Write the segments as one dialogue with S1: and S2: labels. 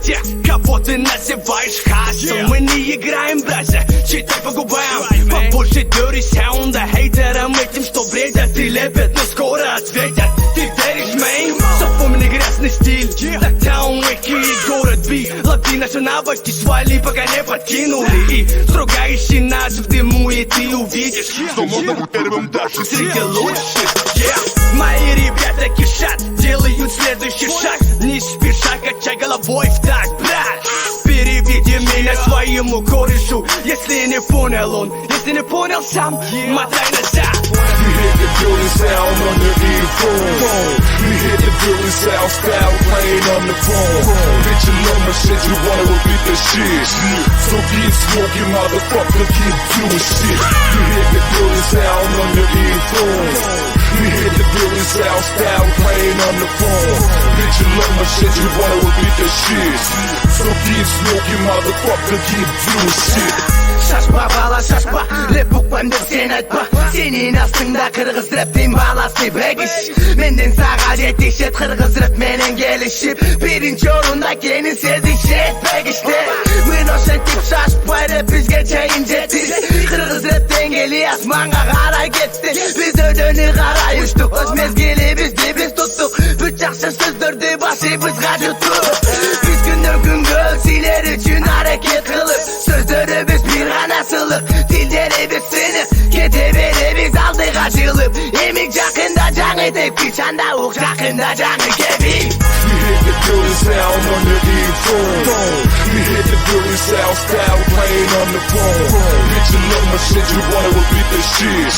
S1: те, кого ты называешь хассом. Мы не играем, братья, читай по губам. Побольше dirty саунда хейтерам этим, что бредят и лепят, но скоро ответят. Ты веришь, мэйн? Запомни грязный стиль. Дактаун, Эки и город Би. Лови наши навыки, свали, пока не подкинули. И строго ищи нас в дыму, и ты увидишь,
S2: что можно быть первым даже
S1: среди лучших. Мои ребята кишат, делают следующий шаг. Не спеша, качай головой в так, брат. Переведи меня своему корешу, если не понял он, если не понял сам, мотай назад.
S2: We hit the building sound on the earphone. We hit the building sound style playing on the phone. Bitch, you love my shit, you wanna repeat the shit. So keep smoking, motherfucker, keep doing shit. We hit the building sound on the earphone. We hit the building sound style playing on the phone. Bitch, you love my shit, you wanna repeat the shit. So keep smoking, motherfucker, keep doing shit.
S1: Шашпа, бала, шашпа, рэп ұқпам деп сен айтпа. Сенен астыңда қырғыз рэптен баласы Бегиш. Менден саға жетекшет қырғыз рэп менен келішіп. Бірінші орында кені сезішет Бегиште. Мен ошентіп шашпай рэп бізге чейін жетті. Қырғыз рэптен келі асманға қарай кетті. Біз өдені қарай ұштық, өз мезгелі бізді біз тұттық. Бүт жақсы сөздерді басы бізға жұттық. Біз күннен күнгі силер үшін әрекет қылып, сөздері біз бір ғанасылық, тілдері біз сынық. Кете бере біз алдыға жылып, емік жақында жаңы деп, кішанда оқ жақында жаңы кебей.
S2: We hit the building sound on the earphone. We hit the building sound style playing on the phone. Bitch, you love my shit, you wanna repeat the shit.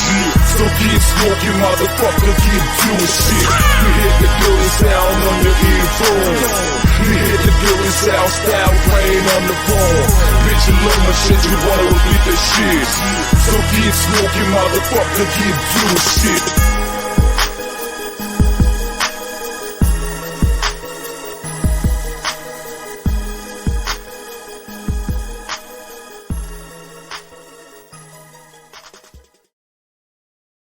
S2: So keep smoking, motherfucker, keep doing shit. We hit the building sound on the earphone. We hit the building sound style playing on the phone. Bitch, you love my shit, you wanna repeat the shit. So keep smoking, motherfucker, keep doing shit.